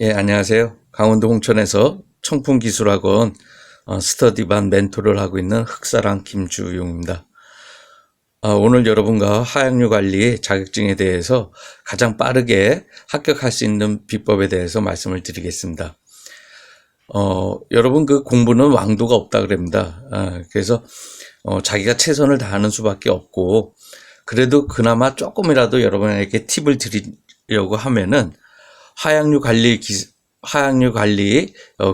예, 안녕하세요. 강원도 홍천에서 청풍기술학원 스터디반 멘토를 하고 있는 흑사랑 김주용입니다. 오늘 여러분과 화약류 관리 자격증에 대해서 가장 빠르게 합격할 수 있는 비법에 대해서 말씀을 드리겠습니다. 여러분 그 공부는 왕도가 없다 그럽니다. 그래서 자기가 최선을 다하는 수밖에 없고, 그래도 그나마 조금이라도 여러분에게 팁을 드리려고 하면은 화약류 관리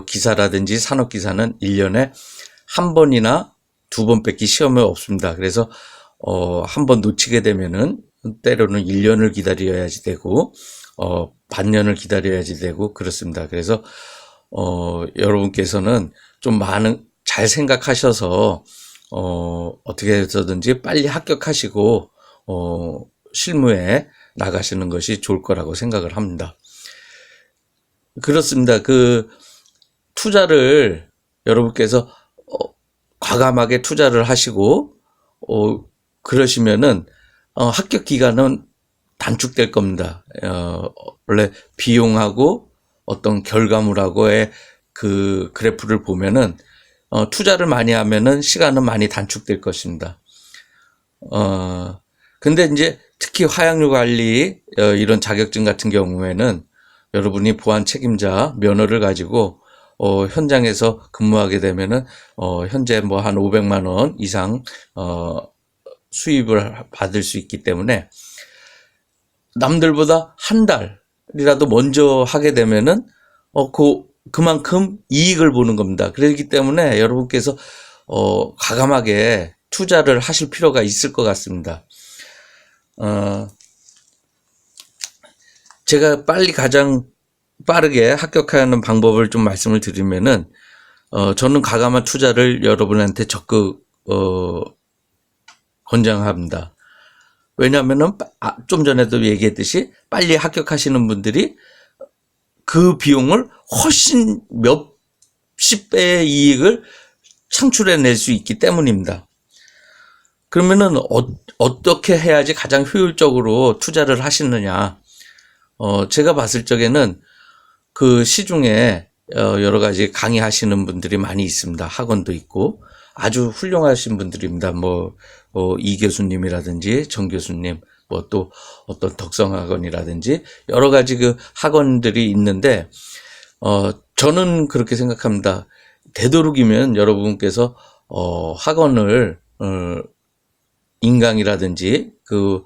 기사라든지 산업기사는 1년에 한 번이나 두 번 뺏기 시험이 없습니다. 그래서 한 번 놓치게 되면은 때로는 1년을 기다려야지 되고 반년을 기다려야지 되고 그렇습니다. 그래서 여러분께서는 좀 잘 생각하셔서 어떻게 해서든지 빨리 합격하시고 실무에 나가시는 것이 좋을 거라고 생각을 합니다. 그렇습니다. 그 투자를 여러분께서 과감하게 투자를 하시고 그러시면은 합격 기간은 단축될 겁니다. 원래 비용하고 어떤 결과물하고의 그 그래프를 보면은 투자를 많이 하면은 시간은 많이 단축될 것입니다. 근데 이제 특히 화약류 관리 이런 자격증 같은 경우에는 여러분이 보안 책임자 면허를 가지고 현장에서 근무하게 되면은 현재 뭐 한 500만 원 이상 수입을 받을 수 있기 때문에 남들보다 한 달이라도 먼저 하게 되면은 그만큼 이익을 보는 겁니다. 그렇기 때문에 여러분께서 과감하게 투자를 하실 필요가 있을 것 같습니다. 제가 가장 빠르게 합격하는 방법을 좀 말씀을 드리면은, 저는 과감한 투자를 여러분한테 적극, 권장합니다. 왜냐하면은, 좀 전에도 얘기했듯이 빨리 합격하시는 분들이 그 비용을 훨씬 몇십 배의 이익을 창출해낼 수 있기 때문입니다. 그러면은, 어떻게 해야지 가장 효율적으로 투자를 하시느냐. 제가 봤을 적에는 그 시중에 여러 가지 강의하시는 분들이 많이 있습니다. 학원도 있고 아주 훌륭하신 분들입니다. 이 교수님이라든지 정 교수님, 또 어떤 덕성학원이라든지 여러 가지 그 학원들이 있는데 저는 그렇게 생각합니다. 되도록이면 여러분께서 학원을 인강이라든지 그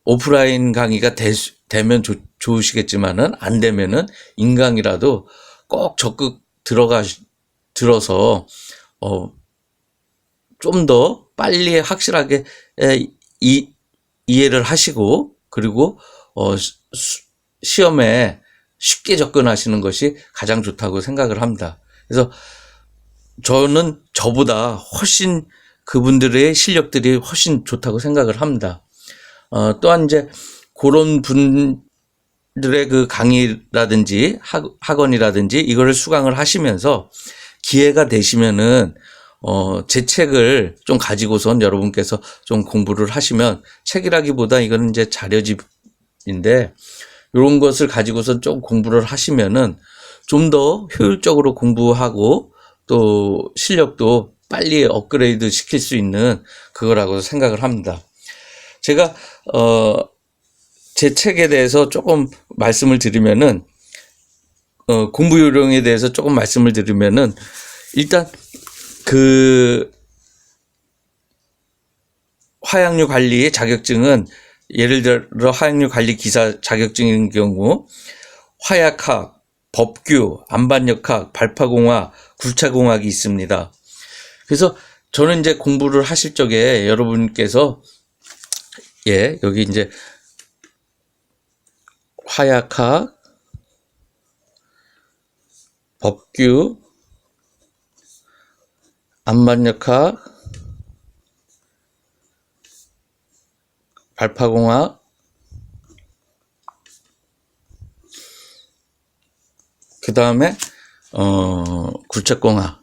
오프라인 강의가 되면 좋으시겠지만은 안 되면은 인강이라도 꼭 적극 들어서 좀 더 빨리 확실하게 이해를 하시고 그리고 시험에 쉽게 접근하시는 것이 가장 좋다고 생각을 합니다. 그래서 저는 저보다 훨씬 그분들의 실력들이 훨씬 좋다고 생각을 합니다. 또한 이제 그런 분들의 그 강의라든지 학원이라든지 이거를 수강을 하시면서 기회가 되시면은 제 책을 좀 가지고선 여러분께서 좀 공부를 하시면, 책이라기보다 이거는 이제 자료집인데 이런 것을 가지고선 좀 공부를 하시면은 좀 더 효율적으로 공부하고 또 실력도 빨리 업그레이드 시킬 수 있는 그거라고 생각을 합니다. 제가 제 책에 대해서 조금 말씀을 드리면은 공부 요령에 대해서 조금 말씀을 드리면은, 일단 그 화약류 관리의 자격증은 예를 들어 화약류 관리 기사 자격증인 경우 화약학, 법규, 안반역학, 발파공학, 굴차공학이 있습니다. 그래서 저는 이제 공부를 하실 적에 여러분께서 여기 이제 화약학, 법규, 안반역학, 발파공학, 그 다음에 굴착공학,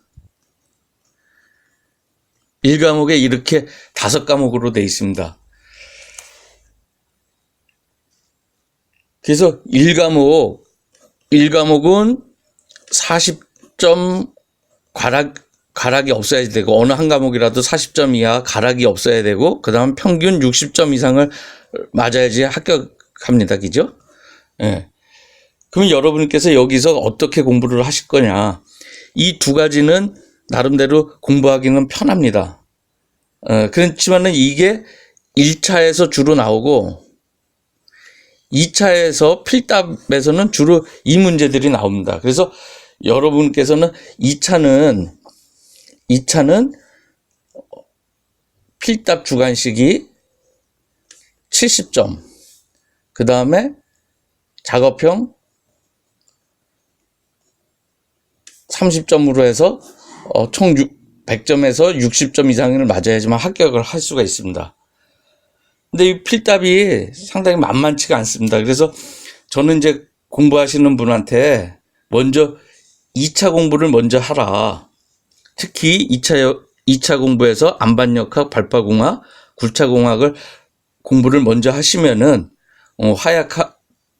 1과목에 이렇게 5과목으로 되어 있습니다. 그래서 1과목 1과목은 40점 가락이 없어야 되고, 어느 한 과목이라도 40점 이하 가락이 없어야 되고, 그 다음 평균 60점 이상을 맞아야지 합격합니다. 그죠? 예. 그러면 여러분께서 여기서 어떻게 공부를 하실 거냐. 이 두 가지는 나름대로 공부하기는 편합니다. 그렇지만은 이게 1차에서 주로 나오고, 2차에서 필답에서는 주로 이 문제들이 나옵니다. 그래서 여러분께서는 2차는 필답 주관식이 70점, 그 다음에 작업형 30점으로 해서 총 100점에서 60점 이상을 맞아야지만 합격을 할 수가 있습니다. 근데 이 필답이 상당히 만만치가 않습니다. 그래서 저는 이제 공부하시는 분한테 먼저 2차 공부를 먼저 하라. 특히 2차 공부에서 안반역학, 발파공학, 굴차공학을 공부를 먼저 하시면은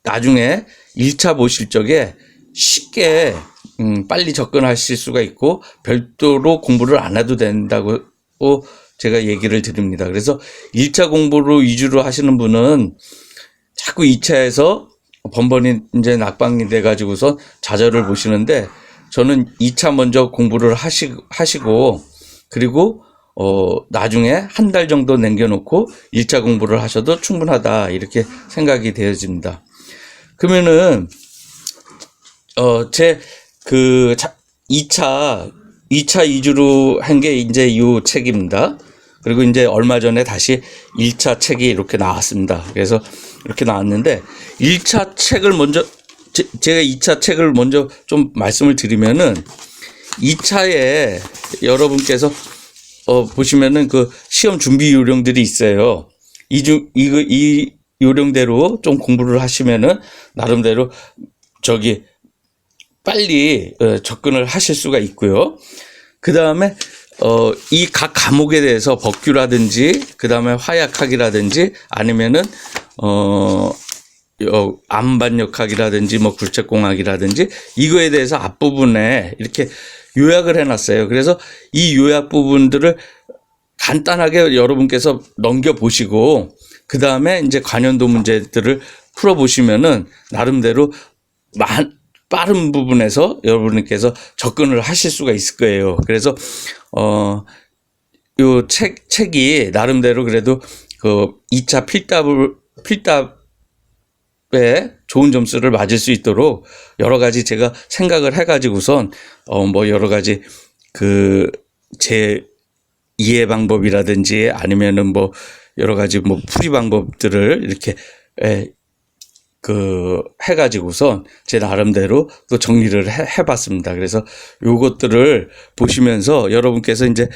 나중에 1차 보실 적에 쉽게 빨리 접근하실 수가 있고 별도로 공부를 안 해도 된다고 제가 얘기를 드립니다. 그래서 1차 공부로 위주로 하시는 분은 자꾸 2차에서 번번이 이제 낙방이 돼가지고서 좌절을 보시는데, 저는 2차 먼저 공부를 하시고 그리고 나중에 한 달 정도 남겨놓고 1차 공부를 하셔도 충분하다, 이렇게 생각이 되어집니다. 그러면은 제 2차 위주로 한 게 이제 이 책입니다. 그리고 이제 얼마 전에 다시 1차 책이 이렇게 나왔습니다. 그래서 이렇게 나왔는데, 1차 책을 먼저, 제가 2차 책을 먼저 좀 말씀을 드리면은, 2차에 여러분께서 보시면은 그 시험 준비 요령들이 있어요. 이 요령대로 좀 공부를 하시면은 나름대로 빨리 접근을 하실 수가 있고요. 그 다음에 이 각 과목에 대해서 법규라든지, 그 다음에 화약학이라든지, 아니면은 안반역학이라든지, 뭐 굴착공학이라든지, 이거에 대해서 앞부분에 이렇게 요약을 해놨어요. 그래서 이 요약 부분들을 간단하게 여러분께서 넘겨보시고, 그 다음에 이제 관련도 문제들을 풀어보시면은 나름대로 빠른 부분에서 여러분께서 접근을 하실 수가 있을 거예요. 그래서 요 책이 나름대로 그래도 그 2차 필답에 좋은 점수를 맞을 수 있도록 여러 가지 제가 생각을 해가지고선 뭐 여러 가지 제 이해 방법이라든지, 아니면은 뭐 여러 가지 뭐 풀이 방법들을 이렇게 해가지고선 제 나름대로 또 정리를 해봤습니다. 그래서 요것들을 보시면서 여러분께서 이제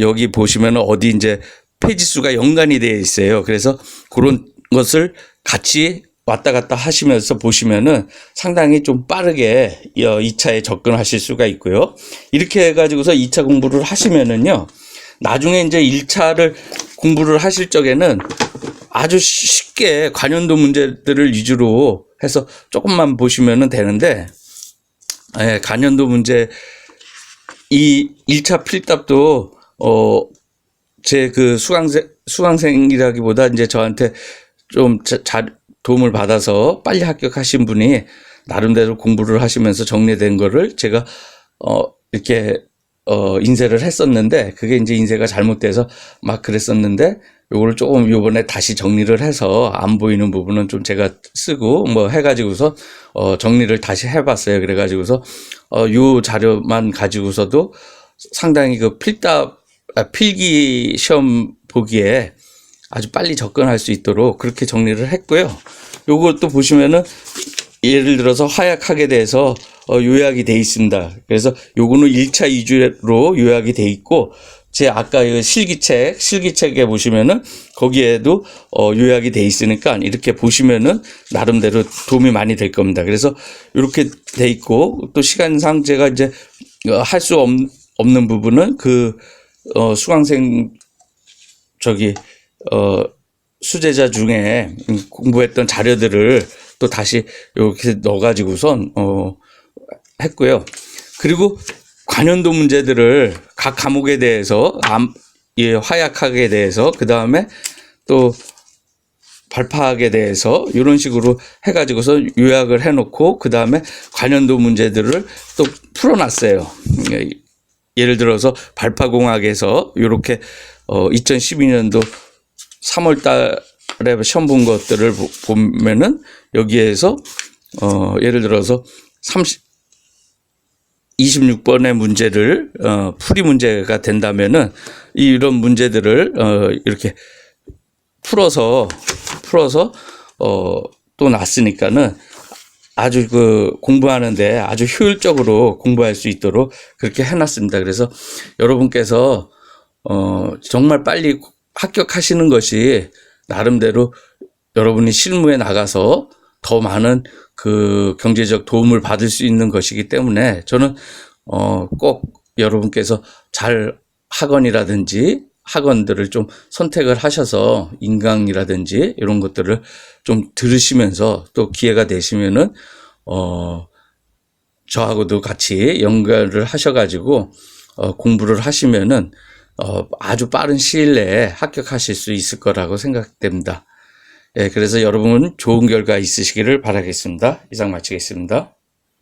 여기 보시면 어디 이제 페이지 수가 연관이 되어 있어요. 그래서 그런 것을 같이 왔다 갔다 하시면서 보시면은 상당히 좀 빠르게 2차에 접근하실 수가 있고요. 이렇게 해가지고서 2차 공부를 하시면은요, 나중에 이제 1차를 공부를 하실 적에는 아주 쉽게 관련도 문제들을 위주로 해서 조금만 보시면 되는데, 관련도 문제, 이 1차 필답도, 제 수강생이라기보다 이제 저한테 좀 도움을 받아서 빨리 합격하신 분이 나름대로 공부를 하시면서 정리된 거를 제가, 이렇게, 인쇄를 했었는데, 그게 이제 인쇄가 잘못돼서 막 그랬었는데, 요거를 조금 요번에 다시 정리를 해서 안 보이는 부분은 좀 제가 쓰고 뭐 해가지고서 정리를 다시 해봤어요. 그래가지고서 요 자료만 가지고서도 상당히 그 필기 시험 보기에 아주 빨리 접근할 수 있도록 그렇게 정리를 했고요. 요것도 보시면은 예를 들어서 화약학에 대해서 요약이 돼 있습니다. 그래서 요거는 1차 위주로 요약이 돼 있고, 제 아까 실기책에 보시면은 거기에도 요약이 돼 있으니까 이렇게 보시면은 나름대로 도움이 많이 될 겁니다. 그래서 이렇게 돼 있고, 또 시간상 제가 이제 할 수 없는 부분은 수강생 수제자 중에 공부했던 자료들을 또 다시 이렇게 넣어가지고선 했고요. 그리고 관연도 문제들을 각 과목에 대해서 화약학에 대해서 그 다음에 또 발파학에 대해서 이런 식으로 해가지고서 요약을 해놓고 그 다음에 관연도 문제들을 또 풀어놨어요. 예를 들어서 발파공학에서 이렇게 2012년도 3월 달에 시험 본 것들을 보면은 여기에서 예를 들어서 26번의 문제를 풀이 문제가 된다면은 이런 문제들을 이렇게 풀어서 또 놨으니까는 아주 공부하는데 아주 효율적으로 공부할 수 있도록 그렇게 해놨습니다. 그래서 여러분께서 정말 빨리 합격하시는 것이 나름대로 여러분이 실무에 나가서 더 많은 경제적 도움을 받을 수 있는 것이기 때문에 저는 꼭 여러분께서 잘 학원들을 좀 선택을 하셔서 인강이라든지 이런 것들을 좀 들으시면서 또 기회가 되시면은 저하고도 같이 연결을 하셔가지고 공부를 하시면은 아주 빠른 시일 내에 합격하실 수 있을 거라고 생각됩니다. 예, 그래서 여러분 좋은 결과 있으시기를 바라겠습니다. 이상 마치겠습니다.